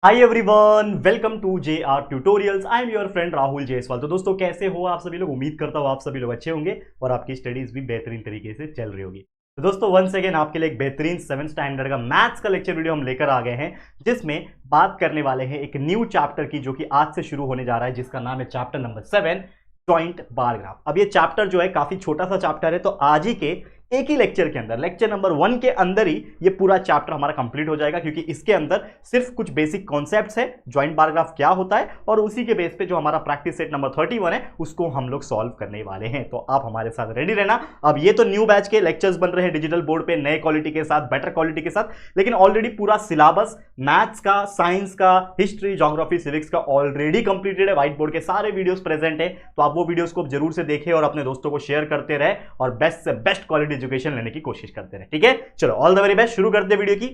Hi everyone, welcome to J R tutorials. I am your friend Rahul Jaiswal. तो दोस्तों, कैसे हो आप सभी लोग? उम्मीद करता हूँ आप सभी लोग अच्छे होंगे और आपकी स्टडीज भी बेहतरीन तरीके से चल रही होगी। तो दोस्तों, वंस अगेन आपके लिए एक बेहतरीन 7th स्टैंडर्ड का मैथ्स का लेक्चर वीडियो हम लेकर आ गए हैं, जिसमें बात करने वाले हैं एक न्यू चैप्टर की, जो कि आज से शुरू होने जा रहा है, जिसका नाम है chapter number 7, joint bar graph. अब ये चैप्टर जो है काफी छोटा सा चैप्टर है, तो आज ही के एक ही लेक्चर के अंदर, लेक्चर नंबर 1 के अंदर ही ये पूरा चैप्टर हमारा कंप्लीट हो जाएगा, क्योंकि इसके अंदर सिर्फ कुछ बेसिक कॉन्सेप्ट्स है, जॉइंट बार ग्राफ क्या होता है, और उसी के बेस पे जो हमारा प्रैक्टिस सेट नंबर 31 है उसको हम लोग सॉल्व करने वाले हैं। तो आप हमारे साथ रेडी रहना। अब ये तो न्यू बैच के लेक्चर्स बन रहे हैं डिजिटल बोर्ड पे, नए क्वालिटी के साथ, बेटर क्वालिटी के साथ, लेकिन ऑलरेडी पूरा सिलेबस मैथ्स का, साइंस का, हिस्ट्री, ज्योग्राफी, सिविक्स का ऑलरेडी कंप्लीटेड है। व्हाइट बोर्ड के सारे वीडियोस प्रेजेंट है, तो आप वो वीडियोस को जरूर से देखें और अपने दोस्तों को शेयर करते रहे और बेस्ट से बेस्ट क्वालिटी एजुकेशन लेने की कोशिश करते रहे। ठीक है, चलो ऑल द वेरी बेस्ट। शुरू करते हैं वीडियो की।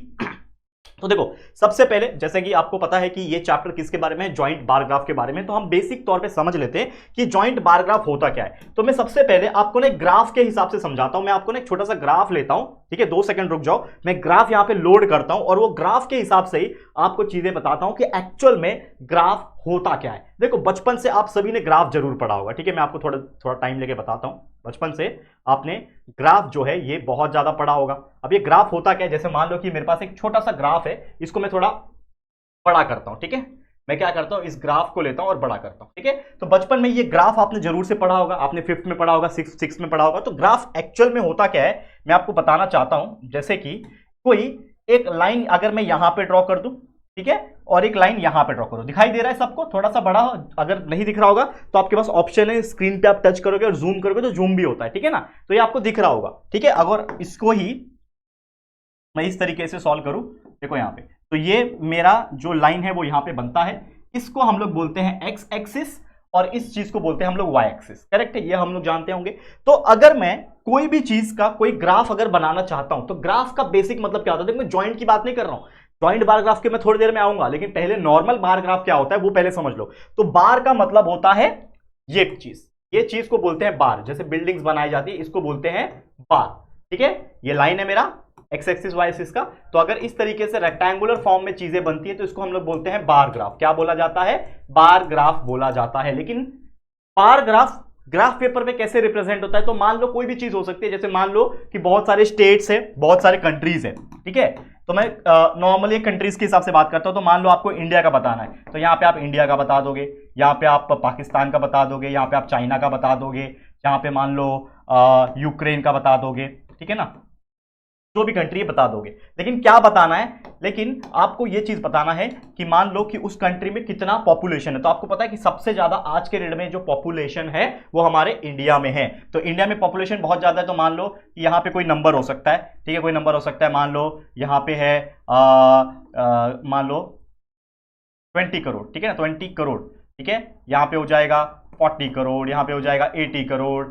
तो देखो, सबसे पहले जैसे कि आपको पता है कि ये चैप्टर किसके बारे में है, जॉइंट बार ग्राफ के बारे में, तो हम बेसिक तौर पे समझ लेते हैं कि जॉइंट बार ग्राफ होता क्या है। तो मैं सबसे पहले आपको ना एक ग्राफ के हिसाब से समझाता हूं। मैं आपको ना एक छोटा सा ग्राफ लेता हूं, ठीक है, 2 सेकंड रुक जाओ। मैं ग्राफ यहां पे लोड करता हूं और वो ग्राफ के हिसाब से ही आपको चीजें बताता हूं कि एक्चुअल में ग्राफ होता क्या है। देखो, बचपन से आप सभी ने ग्राफ जरूर पढ़ा होगा, ठीक है। मैं आपको थोड़ा थोड़ा टाइम लेके बताता हूं। बचपन से आपने ग्राफ जो है ये बहुत ज्यादा पढ़ा होगा। अब ये ग्राफ होता क्या है, जैसे मान लो कि मेरे पास एक छोटा सा ग्राफ है, इसको मैं थोड़ा बड़ा करता हूं, ठीक है। मैं क्या करता हूं, इस ग्राफ को लेता हूं और बड़ा करता हूं, ठीक है। तो बचपन में ये ग्राफ आपने जरूर से पढ़ा होगा, आपने 5th में पढ़ा होगा, 6th में पढ़ा होगा। तो ग्राफ एक्चुअल में होता क्या है, मैं आपको बताना चाहता हूं। जैसे कि कोई एक लाइन अगर मैं यहां पे ड्रॉ कर दूं, ठीक है, और एक लाइन यहां पे ड्रॉ करो, दिखाई दे रहा है सबको? थोड़ा सा बड़ा, अगर नहीं दिख रहा होगा तो आपके पास ऑप्शन है, स्क्रीन पे आप टच करोगे और जूम करोगे तो जूम भी होता है, ठीक है ना। तो ये आपको दिख रहा होगा, ठीक है। अगर इसको ही मैं इस तरीके से सॉल्व करूं, देखो यहां पे, तो ये मेरा जो लाइन है वो यहां पे बनता है। इसको हम लोग बोलते हैं एक्स एक्सिस और इस चीज को बोलते हैं हम लोग वाई एक्सिस, करेक्ट है, ये हम लोग जानते होंगे। तो अगर मैं कोई भी चीज का कोई ग्राफ अगर बनाना चाहता हूं, तो ग्राफ का बेसिक मतलब क्या होता है? देखो, मैं ज्वाइंट की बात नहीं कर रहा हूं, ज्वाइंट बार ग्राफ के मैं थोड़ी देर में आऊंगा, लेकिन पहले नॉर्मल बार ग्राफ क्या होता है वो पहले समझ लो। तो बार का मतलब होता है ये चीज को बोलते हैं बार। जैसे बिल्डिंग्स बनाई जाती है, इसको बोलते हैं बार, ठीक है। ये लाइन है मेरा एक्स एक्सिस वाई एक्सिस का। तो अगर इस तरीके से रेक्टेंगुलर फॉर्म में चीजें बनती है तो इसको हम लोग बोलते हैं बार ग्राफ। क्या बोला जाता है? बार ग्राफ बोला जाता है। लेकिन बार ग्राफ ग्राफ पेपर में कैसे रिप्रेजेंट होता है? तो मान लो कोई भी चीज हो सकती है, जैसे मान लो कि बहुत सारे स्टेट्स है, बहुत सारे कंट्रीज है, ठीक है। तो मैं नॉर्मली कंट्रीज के हिसाब से बात करता हूं। तो मान लो आपको इंडिया का बताना है, तो यहां पे आप इंडिया का बता दोगे, यहां पे आप पाकिस्तान का बता दोगे, यहां पे आप चाइना का बता दोगे, यहां पे मान लो यूक्रेन का बता दोगे, ठीक है ना, जो भी कंट्री है बता दोगे। लेकिन क्या बताना है, लेकिन आपको यह चीज बताना है कि मान लो कि उस कंट्री में कितना पॉपुलेशन है। तो आपको पता है कि सबसे ज्यादा आज के डेट में जो पॉपुलेशन है वो हमारे इंडिया में है। तो इंडिया में पॉपुलेशन बहुत ज्यादा है, तो मान लो कि यहां पे कोई नंबर हो सकता है, ठीक है, कोई नंबर हो सकता है। मान लो यहां पे है मान लो 20 करोड़, ठीक है ना, 20 करोड़, ठीक है। यहां पे हो जाएगा 40 करोड़, यहां पे हो जाएगा 80 करोड़,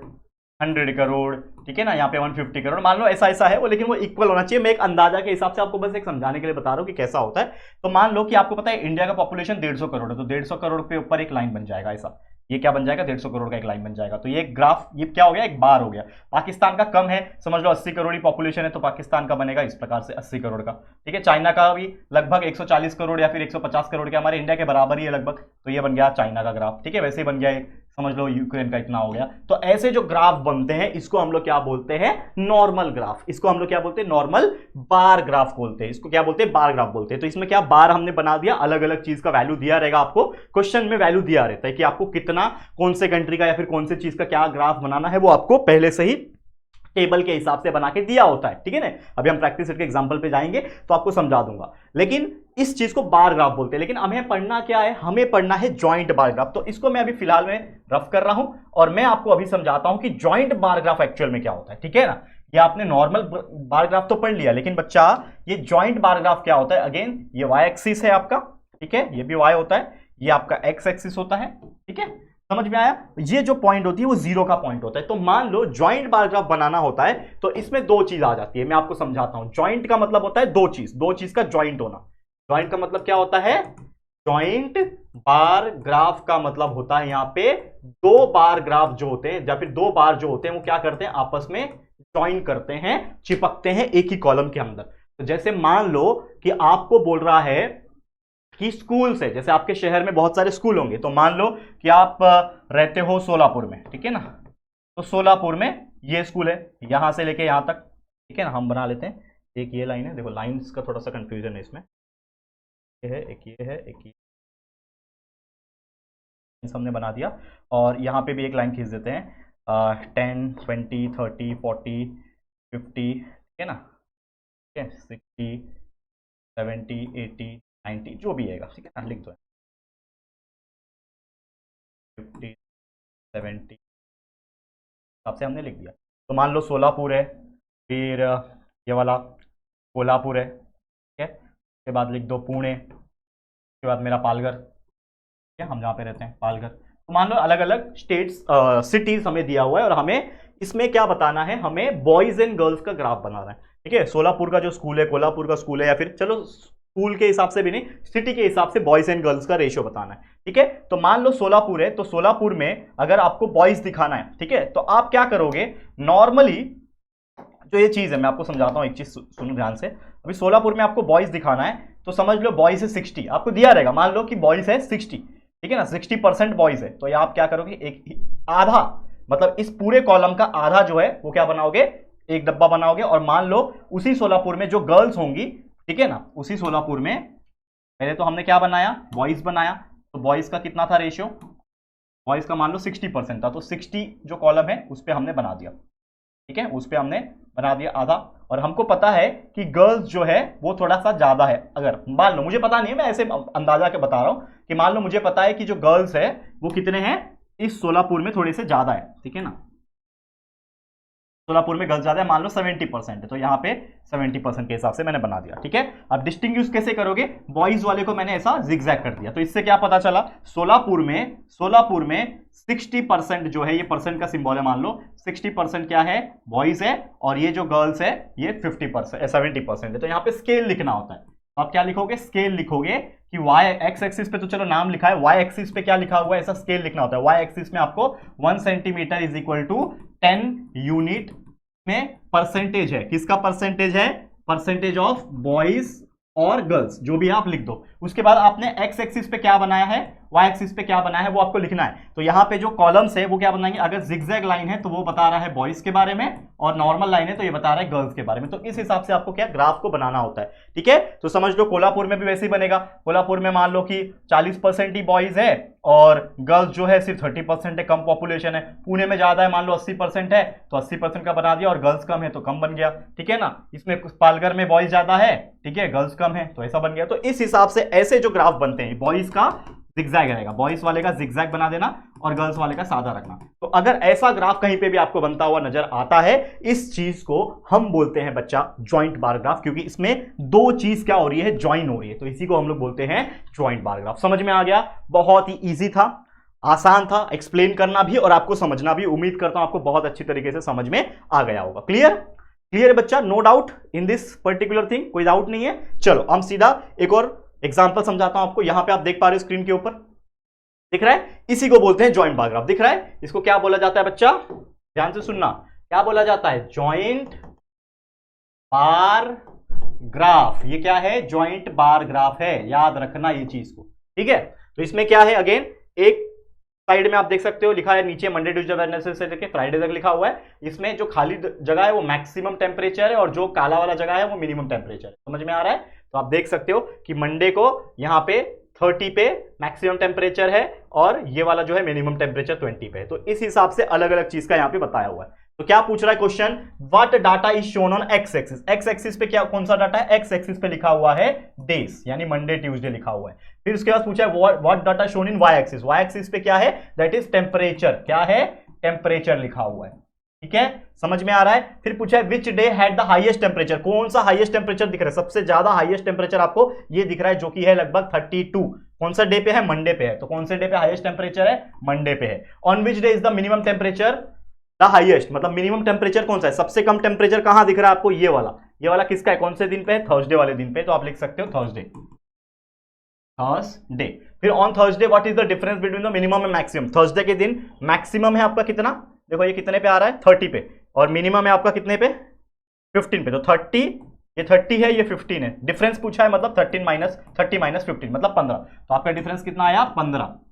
100 करोड़, ठीक है ना, यहाँ पे 150 करोड़, मान लो ऐसा ऐसा है वो, लेकिन वो इक्वल होना चाहिए। मैं एक अंदाजा के हिसाब से आपको बस एक समझाने के लिए बता रहा हूँ कि कैसा होता है। तो मान लो कि आपको पता है इंडिया का पॉपुलेशन 150 करोड़ है, तो 150 करोड़ के ऊपर एक लाइन बन जाएगा ऐसा। ये क्या बन जाएगा? 150 करोड़ का एक लाइन बन जाएगा। तो ये ग्राफ, ये क्या हो गया? एक बार हो गया। पाकिस्तान का कम है, समझ लो 80 करोड़ ही पॉपुलेशन है, तो पाकिस्तान का बनेगा इस प्रकार से 80 करोड़ का, ठीक है। चाइना का भी लगभग 140 करोड़ या फिर 150 करोड़ के, हमारे इंडिया के बराबर ही है लगभग, तो ये बन गया चाइना का ग्राफ, ठीक है। वैसे ही बन गया समझ लो यूक्रेन का इतना हो गया। तो ऐसे जो ग्राफ बनते हैं इसको हम लोग क्या बोलते हैं? Normal graph. इसको हम लोग क्या बोलते हैं? नॉर्मल बार ग्राफ बोलते हैं। इसको क्या बोलते हैं? बार ग्राफ बोलते हैं। तो इसमें क्या बार हमने बना दिया, अलग अलग चीज का वैल्यू दिया रहेगा आपको, क्वेश्चन में वैल्यू दिया रहता है कि आपको कितना, कौन से कंट्री का या फिर कौन से चीज का क्या ग्राफ बनाना है, वो आपको पहले से ही टेबल के हिसाब से बना के दिया होता है, ठीक है ना। अभी हम प्रैक्टिस सेट के एग्जांपल पे जाएंगे तो आपको समझा दूंगा। लेकिन इस चीज को बार ग्राफ बोलते हैं। लेकिन हमें पढ़ना क्या है? हमें पढ़ना है जॉइंट बार ग्राफ। तो इसको मैं अभी फिलहाल में रफ कर रहा हूं और मैं आपको अभी समझाता हूं कि जॉइंट बार ग्राफ एक्चुअल में क्या होता है, ठीक है ना। ये आपने नॉर्मल बार ग्राफ तो पढ़ लिया, लेकिन बच्चा ये जॉइंट बार ग्राफ क्या होता है? अगेन ये वाई एक्सिस है आपका, ठीक है, ये भी वाई होता है, ये आपका एक्स एक्सिस होता है, ठीक है, समझ में आया। ये जो पॉइंट होती है वो जीरो का पॉइंट होता है। तो मान लो जॉइंट बार ग्राफ बनाना होता है तो इसमें दो चीज आ जाती है, मैं आपको समझाता हूं। जॉइंट का मतलब होता है दो चीज का जॉइंट होना। जॉइंट का मतलब क्या होता है? जॉइंट बार ग्राफ का मतलब होता है यहां पे दो बार ग्राफ जो होते हैं या फिर दो बार जो होते हैं वो क्या करते हैं? आपस में ज्वाइन करते हैं, चिपकते हैं एक ही कॉलम के अंदर। तो जैसे मान लो कि आपको बोल रहा है कि स्कूल से, जैसे आपके शहर में बहुत सारे स्कूल होंगे, तो मान लो कि आप रहते हो सोलापुर में, ठीक है ना, तो सोलापुर में ये स्कूल है यहां से लेके यहां तक, ठीक है ना, हम बना लेते हैं एक ये लाइन है, देखो लाइंस का थोड़ा सा कंफ्यूजन है इसमें, ये है एक, ये है एक, ये हमने बना दिया, और यहाँ पे भी एक लाइन खींच देते हैं 10 20 30 40 50, ठीक है ना, ठीक है, 60 70 80 90 जो भी आएगा, ठीक है ना, लिख दो 50 70 हिसाब से हमने लिख दिया। तो मान लो सोलापुर है, फिर ये वाला कोल्हापुर है, ठीक है, उसके बाद लिख दो पुणे, उसके बाद मेरा पालघर, ठीक है, हम जहाँ पे रहते हैं पालघर। तो मान लो अलग अलग स्टेट्स सिटीज हमें दिया हुआ है, और हमें इसमें क्या बताना है, हमें बॉयज एंड गर्ल्स का ग्राफ बनाना है, ठीक है। सोलापुर का जो स्कूल है, कोल्हापुर का स्कूल है, या फिर चलो स्कूल के हिसाब से भी नहीं, सिटी के हिसाब से बॉयज एंड गर्ल्स का रेशियो बताना है, ठीक है। तो मान लो सोलापुर है, तो सोलापुर में अगर आपको बॉयज दिखाना है, ठीक है, तो आप क्या करोगे, नॉर्मली जो ये चीज है मैं आपको समझाता हूं, एक चीज सुनो ध्यान से। अभी सोलापुर में आपको बॉयज दिखाना है, तो समझ लो बॉयज है 60, आपको दिया रहेगा, मान लो कि बॉयज है 60, ठीक है ना, 60% बॉयज है, तो ये आप क्या करोगे, एक आधा, मतलब इस पूरे कॉलम का आधा जो है वो क्या बनाओगे, एक डब्बा बनाओगे, और मान लो उसी सोलापुर में जो गर्ल्स होंगी, ठीक है ना, उसी सोलापुर में पहले तो हमने क्या बनाया, बॉयज बनाया, तो बॉयज का कितना था रेशियो, बॉयज का मान लो 60% था, तो 60 जो कॉलम है उस पर हमने बना दिया, ठीक है, उस पर हमने बना दिया आधा। और हमको पता है कि गर्ल्स जो है वो थोड़ा सा ज्यादा है, अगर मान लो, मुझे पता नहीं है, मैं ऐसे अंदाजा के बता रहा हूं कि मान लो मुझे पता है कि जो गर्ल्स है वो कितने हैं, इस सोलापुर में थोड़े से ज्यादा है, ठीक है ना, सोलापुर में गर्ल्स ज्यादा है, मान लो 70% है, तो यहाँ पे 70% के हिसाब से मैंने बना दिया, ठीक है। अब डिस्टिंग्विश कैसे करोगे, बॉयज वाले को मैंने ऐसा जिगजैग कर दिया, तो इससे क्या पता चला, सोलापुर में 60% जो है, ये परसेंट का सिंबल है, मान लो 60% क्या है, बॉयज है, और ये जो गर्ल्स है ये 50% 70% है, तो यहाँ पे स्केल लिखना होता है। तो आप क्या लिखोगे, स्केल लिखोगे कि वाई एक्स एक्सिस पे तो चलो नाम लिखा है, वाई एक्सिस पे क्या लिखा हुआ है, ऐसा स्केल लिखना होता है। वाई एक्सिस में आपको 1 centimetre is equal to 10 unit में परसेंटेज है, किसका परसेंटेज है, परसेंटेज ऑफ बॉयज और गर्ल्स, जो भी आप लिख दो। उसके बाद आपने एक्स एक्सिस पे क्या बनाया है, वाई एक्सिस पे क्या बनाया है, वो आपको लिखना है। तो यहाँ पे जो कॉलम्स है वो क्या बनाएंगे, अगर जिगजैग लाइन है तो वो बता रहा है बॉयज के बारे में, और नॉर्मल लाइन है तो ये बता रहा है गर्ल्स के बारे में। तो इस हिसाब से आपको क्या ग्राफ को बनाना होता है, ठीक है। तो समझ लो कोल्हापुर में भी वैसे ही बनेगा, कोल्हापुर में मान लो कि 40% ही बॉयज है और गर्ल्स जो है सिर्फ 30% है, कम पॉपुलेशन है। पुणे में ज्यादा है, मान लो 80% है, तो 80% का बना दिया, और गर्ल्स कम है तो कम बन गया, ठीक है ना। इसमें पालघर में बॉयज ज्यादा है, ठीक है, गर्ल्स कम है, तो ऐसा बन गया। तो इस हिसाब से ऐसे जो ग्राफ बनते हैं, बॉयज का जिगजैग रहेगा, बॉयज वाले का जिगजैग बना देना और गर्ल्स वाले का सादा रखना। तो अगर ऐसा ग्राफ कहीं पे भी आपको बनता हुआ नजर आता है, इस चीज को हम बोलते हैं बच्चा जॉइंट बार ग्राफ, क्योंकि इसमें दो चीज क्या हो रही है, ज्वाइन हो रही है, तो इसी को हम लोग बोलते हैं जॉइंट बार ग्राफ। समझ में आ गया, बहुत ही ईजी था, आसान था एक्सप्लेन करना भी और आपको समझना भी। उम्मीद करता हूं आपको बहुत अच्छी तरीके से समझ में आ गया होगा। क्लियर क्लियर है बच्चा, no doubt in this particular thing, कोई डाउट नहीं है। चलो हम सीधा एक और एग्जाम्पल समझाता हूं आपको। यहां पे आप देख पा रहे हो स्क्रीन के ऊपर दिख रहा है, इसी को बोलते हैं जॉइंट बार ग्राफ। दिख रहा है, इसको क्या बोला जाता है बच्चा, ध्यान से सुनना, क्या बोला जाता है, जॉइंट बार ग्राफ। ये क्या है, जॉइंट बार ग्राफ है, याद रखना ये चीज को, ठीक है। तो इसमें क्या है, अगेन एक साइड में आप देख सकते हो लिखा है नीचे मंडे ट्यूसडे वेडनेसडे से लेकर फ्राइडे तक लिखा हुआ है। इसमें जो खाली जगह है वो मैक्सिमम टेम्परेचर है और जो काला वाला जगह है वो मिनिमम टेम्परेचर है। समझ में आ रहा है, तो आप देख सकते हो कि मंडे को यहाँ पे 30 पे मैक्सिमम टेम्परेचर है और ये वाला जो है मिनिमम टेम्परेचर 20 पे है। तो इस हिसाब से अलग अलग चीज का यहाँ पे बताया हुआ है। तो क्या पूछ रहा है question, what data is shown on x axis. X axis पे क्या कौन सा डाटा है, एक्स एक्सिस पे लिखा हुआ है डेज, यानी मंडे ट्यूसडे लिखा हुआ है। फिर उसके बाद पूछा है what data shown in Y axis. Y axis पे क्या है, दैट इज टेम्परेचर, क्या है, टेम्परेचर लिखा हुआ है, ठीक है, समझ में आ रहा है। फिर पूछा है which day had the highest temperature, कौन सा हाईएस्ट टेम्परेचर दिख रहा है, सबसे ज्यादा हाईएस्ट टेम्परेचर आपको ये दिख रहा है जो कि है लगभग 32। कौन सा डे पे है, मंडे पे है, तो कौन से डे पे हाईएस्ट टेम्परेचर है, मंडे पे है। On which day is the minimum temperature the highest, मतलब मिनिमम टेम्परेचर कौन सा है, सबसे कम टेम्परेचर कहां दिख रहा है आपको, ये वाला किसका है, कौन से दिन पे है, थर्सडे वाले दिन पे, तो आप लिख सकते हो थर्सडे। फिर on Thursday what is the difference between the minimum and maximum. Thursday के दिन मैक्सिमम है आपका कितना, देखो ये कितने पे आ रहा है, 30 पे, और मिनिमम है आपका कितने पे, 15 पे, तो 30 ये 30 है, ये 15 है, डिफरेंस पूछा है मतलब 30 माइनस 15 मतलब 15। तो आपका डिफरेंस कितना आया?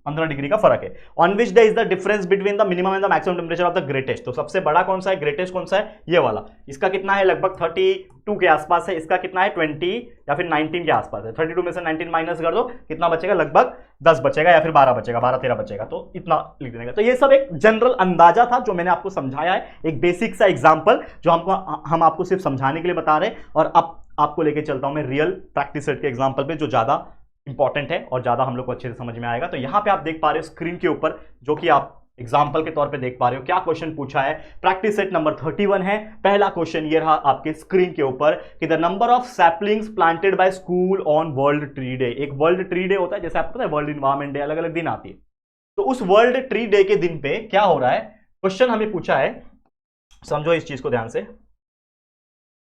15 डिग्री का फर्क है। On which day is the difference between the minimum and the maximum temperature of the greatest? तो सबसे बड़ा कौन सा है, ग्रेटेस्ट कौन सा है? ये वाला। इसका कितना है? लगभग 32 के आसपास है। इसका कितना है? 20 या फिर 19 के आसपास है। 32 में से 19 माइनस कर दो, कितना बचेगा? लगभग 10 बचेगा या फिर 12 बचेगा, 12-13 बचेगा। तो इतना लिख देने का। तो ये सब एक जनरल अंदाजा था जो मैंने आपको समझाया है, एक बेसिक सा एग्जाम्पल जो हम आपको सिर्फ समझाने के लिए बता रहे हैं। और अब आपको लेके चलता हूं मैं रियल प्रैक्टिस सेट के एग्जांपल पे, जो ज्यादा इंपॉर्टेंट है और ज्यादा हम लोग को अच्छे से समझ में आएगा। तो यहां पे आप देख पा रहे हो स्क्रीन के ऊपर, जो कि आप एग्जांपल के तौर पे देख पा रहे हो, क्या क्वेश्चन पूछा है। प्रैक्टिस सेट नंबर 31 है। पहला क्वेश्चन ये रहा आपके स्क्रीन के ऊपर कि the number of saplings planted by school on world tree day. एक वर्ल्ड ट्री डे होता है, जैसे आपको पता है वर्ल्ड इन्वायरमेंट डे, अलग अलग दिन आती है। तो उस वर्ल्ड ट्री डे के दिन पे क्या हो रहा है, क्वेश्चन हमें पूछा है, समझो इस चीज को ध्यान से।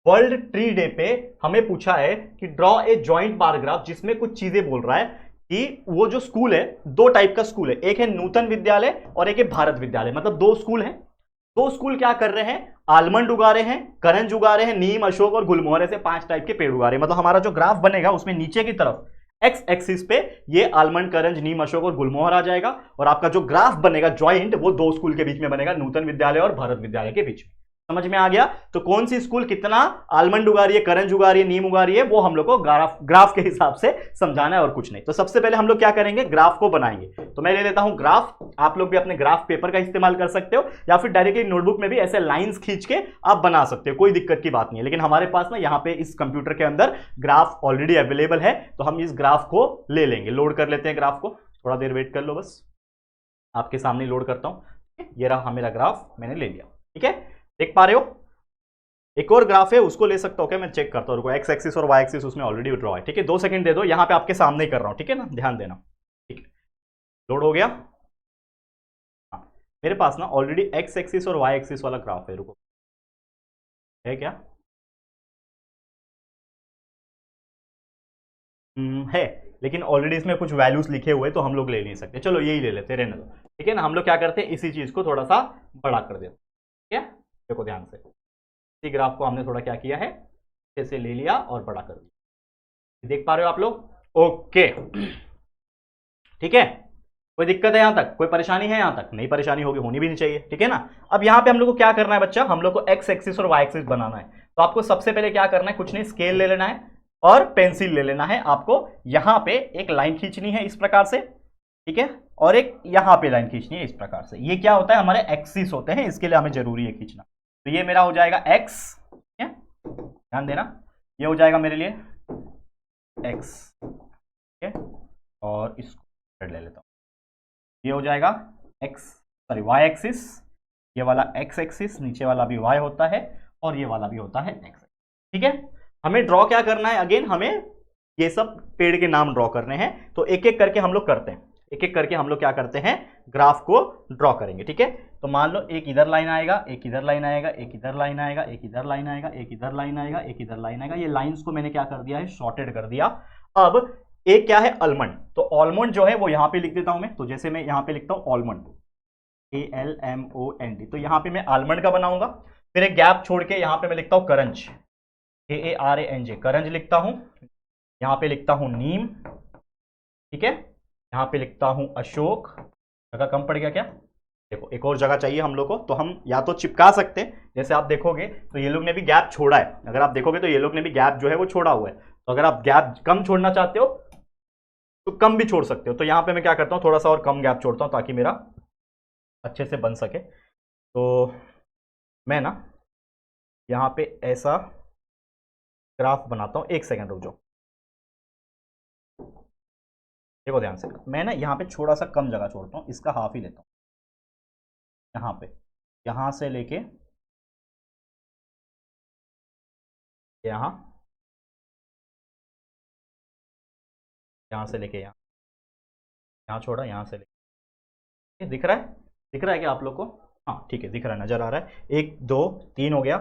वर्ल्ड ट्री डे पे हमें पूछा है कि draw a joint bar graph, जिसमें कुछ चीजें बोल रहा है कि वो जो स्कूल है, दो टाइप का स्कूल है, एक है नूतन विद्यालय और एक है भारत विद्यालय, मतलब दो स्कूल हैं। दो स्कूल क्या कर रहे हैं? आलमंड उगा रहे हैं, करंज उगा रहे हैं, नीम, अशोक और गुलमोहर, ऐसे 5 टाइप के पेड़ उगा रहे हैं। मतलब हमारा जो ग्राफ बनेगा उसमें नीचे की तरफ एक्स एक्सिस पे ये आलमंड, करंज, नीम, अशोक और गुलमोहर आ जाएगा, और आपका जो ग्राफ बनेगा जॉइंट, वो दो स्कूल के बीच में बनेगा, नूतन विद्यालय और भारत विद्यालय के बीच में। समझ में आ गया? तो कौन सी स्कूल कितना आलमंड उगा रही है, करंज उगा रही है, नीम उगा रही है, वो हम लोग को ग्राफ के हिसाब से समझाना है और कुछ नहीं। तो सबसे पहले हम लोग क्या करेंगे, ग्राफ को बनाएंगे। तो मैं ले लेता हूं ग्राफ। आप लोग भी अपने ग्राफ पेपर का इस्तेमाल कर सकते हो, या फिर डायरेक्टली नोटबुक में भी ऐसे लाइंस खींच के आप बना सकते हो, कोई दिक्कत की बात नहीं है। लेकिन हमारे पास ना यहाँ पे इस कंप्यूटर के अंदर ग्राफ ऑलरेडी अवेलेबल है, तो हम इस ग्राफ को ले लेंगे। लोड कर लेते हैं ग्राफ को, थोड़ा देर वेट कर लो, बस आपके सामने लोड करता हूं। ये रहा मेरा ग्राफ, मैंने ले लिया। ठीक है, देख पा रहे हो? एक और ग्राफ है, उसको ले सकता हूं क्या? मैं चेक करता हूं। एक्स एक्सिस और वाई एक्सिस उसमें ऑलरेडी ड्रॉ है। ठीक है, 2 सेकंड दे दो, यहां पे आपके सामने ही कर रहा हूं। ठीक है ना, ध्यान देना। ठीक है, लोड हो गया। हाँ, मेरे पास ना ऑलरेडी एक्स एक्सिस और वाई एक्सिस वाला ग्राफ है। रुको, है क्या? है, लेकिन ऑलरेडी इसमें कुछ वैल्यूज लिखे हुए, तो हम लोग ले नहीं सकते। चलो यही ले लेते, रहने दो। ठीक है ना, हम लोग क्या करते हैं, इसी चीज को थोड़ा सा बड़ा कर देते। ठीक है, देखो ध्यान से, इसी ग्राफ को हमने थोड़ा क्या किया है, अच्छे से ले लिया और बड़ा कर दिया। देख पा रहे हो आप लोग? ओके, ठीक है, कोई दिक्कत है यहां तक? कोई परेशानी है यहां तक? नहीं परेशानी होगी, होनी भी नहीं चाहिए। ठीक है ना। अब यहां पे हम लोग को क्या करना है बच्चा, हम लोग को एक्स एक्सिस और वाई एक्सिस बनाना है। तो आपको सबसे पहले क्या करना है, कुछ नहीं, स्केल ले लेना है और पेंसिल ले लेना है। आपको यहां पे एक लाइन खींचनी है इस प्रकार से, ठीक है, और एक यहां पे लाइन खींचनी है इस प्रकार से। ये क्या होता है, हमारे एक्सिस होते हैं, इसके लिए हमें जरूरी है खींचना। तो ये मेरा हो जाएगा एक्स, ठीक है, ध्यान देना, ये हो जाएगा मेरे लिए एक्स, ठीक है, और इसको ले लेता हूं, ये हो जाएगा एक्स, सॉरी वाई एक्सिस, ये वाला एक्स एक्सिस, नीचे वाला भी वाई होता है और ये वाला भी होता है एक्स। ठीक है, हमें ड्रॉ क्या करना है, अगेन हमें ये सब पेड़ के नाम ड्रॉ करने हैं। तो एक एक करके हम लोग करते हैं, एक एक करके हम लोग क्या करते हैं, ग्राफ को ड्रॉ करेंगे। ठीक है, तो मान लो एक इधर लाइन आएगा, एक इधर लाइन आएगा, एक इधर लाइन आएगा, एक इधर लाइन आएगा, एक इधर लाइन आएगा, एक इधर लाइन आएगा। ये लाइंस को मैंने क्या कर दिया है, शॉर्टेड कर दिया। अब एक क्या है, आलमंड। तो आलमंड जो है वो यहां पे लिख देता हूं मैं। तो जैसे मैं यहां पे लिखता हूं आलमंड, ALMOND, तो यहां पे मैं आलमंड का बनाऊंगा। फिर एक गैप छोड़ के यहां पे मैं लिखता हूं करंज, KARANJ, करंज लिखता हूं। यहां पे लिखता हूं नीम, ठीक है, यहां पे लिखता हूं अशोक। जगह कम पड़ गया क्या? देखो एक और जगह चाहिए हम लोग को, तो हम या तो चिपका सकते हैं, जैसे आप देखोगे तो ये लोग ने भी गैप छोड़ा है। अगर आप देखोगे तो ये लोग ने भी गैप जो है वो छोड़ा हुआ है। तो अगर आप गैप कम छोड़ना चाहते हो तो कम भी छोड़ सकते हो। तो यहां पे मैं क्या करता हूं, थोड़ा सा और कम गैप छोड़ता हूं ताकि मेरा अच्छे से बन सके। तो मैं ना यहां पे ऐसा ग्राफ बनाता हूं, एक सेकंड रुक जाओ, देखो ध्यान से। मैं ना यहाँ पे थोड़ा सा कम जगह छोड़ता हूँ, इसका हाफ ही लेता हूँ। यहाँ पे, यहाँ से लेके यहाँ, यहाँ से लेके यहाँ, यहाँ छोड़ा, यहाँ से लेके, दिख रहा है? दिख रहा है क्या आप लोग को? हाँ ठीक है, दिख रहा है, नजर आ रहा है। 1 2 3 हो गया,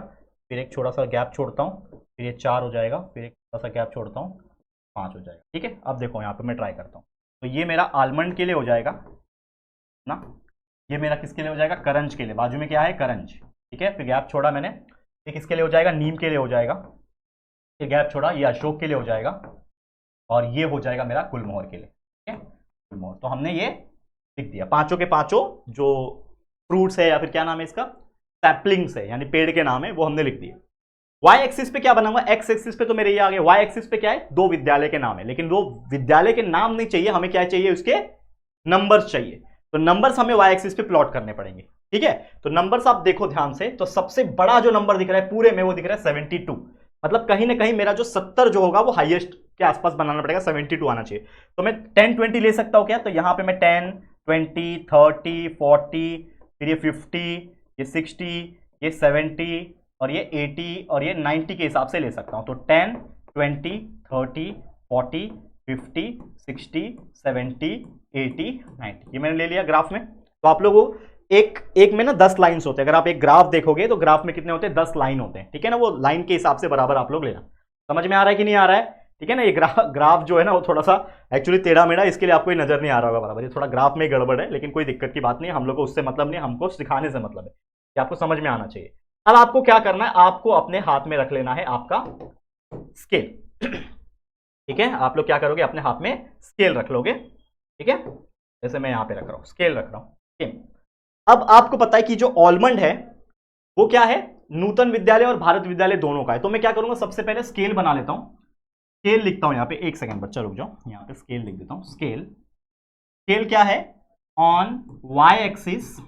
फिर एक छोटा सा गैप छोड़ता हूँ, फिर ये 4 हो जाएगा, फिर एक छोटा सा गैप छोड़ता हूँ, 5 हो जाएगा। ठीक है, अब देखो यहाँ पे मैं ट्राई करता हूँ। तो ये मेरा आलमंड के लिए हो जाएगा ना, ये मेरा किसके लिए हो जाएगा, करंज के लिए। बाजू में क्या है, करंज, ठीक है, फिर गैप छोड़ा मैंने। ये किसके लिए हो जाएगा, नीम के लिए हो जाएगा। ये गैप छोड़ा, ये अशोक के लिए हो जाएगा और ये हो जाएगा मेरा गुलमोहर के लिए, ठीक है, गुलमोहर। तो हमने ये लिख दिया, पांचों के पांचों जो फ्रूट्स है या फिर क्या नाम है इसका, सैपलिंग्स है यानी पेड़ के नाम है, वो हमने लिख दिए। वाई एक्सिस पे क्या बना हुआ, एक्स एक्सिस पे तो मेरे ये आ गया, वाई एक्सिस पे क्या है, दो विद्यालय के नाम है, लेकिन वो विद्यालय के नाम नहीं चाहिए हमें, क्या चाहिए, उसके नंबर्स चाहिए। तो नंबर्स हमें वाई एक्सिस पे प्लॉट करने पड़ेंगे, ठीक है। तो नंबर्स आप देखो ध्यान से, तो सबसे बड़ा जो नंबर दिख रहा है पूरे में वो दिख रहा है 72, मतलब कहीं ना कहीं मेरा जो 70 जो होगा वो हाईएस्ट के आसपास बनाना पड़ेगा, 72 आना चाहिए। तो मैं 10 20 ले सकता हूं क्या, तो यहां पे मैं 10 20 30 40, फिर ये 50, ये 60, ये 70 और ये 80 और ये 90 के हिसाब से ले सकता हूं। तो 10 20 30 40 50 60 70 80 90 ये मैंने ले लिया ग्राफ में। तो आप लोगों एक में ना 10 लाइंस होते हैं, अगर आप एक ग्राफ देखोगे तो ग्राफ में कितने होते हैं, 10 लाइन होते हैं, ठीक है ना, वो लाइन के हिसाब से बराबर आप लोग लेना। समझ में आ रहा है कि नहीं आ रहा है, ठीक है ना। ये ग्राफ जो है ना वो थोड़ा सा एक्चुअली टेढ़ा मेढ़ा, इसके लिए आपको नजर नहीं आ रहा होगा बराबर, ये थोड़ा ग्राफ में गड़बड़ है, लेकिन कोई दिक्कत की बात नहीं, हम लोग को उससे मतलब नहीं, हमको सिखाने से मतलब है कि आपको समझ में आना चाहिए। अब आपको क्या करना है, आपको अपने हाथ में रख लेना है आपका स्केल, ठीक है। आप लोग क्या करोगे, अपने हाथ में स्केल रख लोगे, ठीक है, जैसे मैं यहां पे रख रहा हूं, स्केल रख रहा हूं। अब आपको पता है कि जो ऑलमंड है वो क्या है, नूतन विद्यालय और भारत विद्यालय दोनों का है। तो मैं क्या करूंगा, सबसे पहले स्केल बना लेता हूं, स्केल लिखता हूं यहां पे, एक सेकंड बच्चा रुक जाओ, यहां पे स्केल लिख देता हूं। स्केल क्या है, on Y axis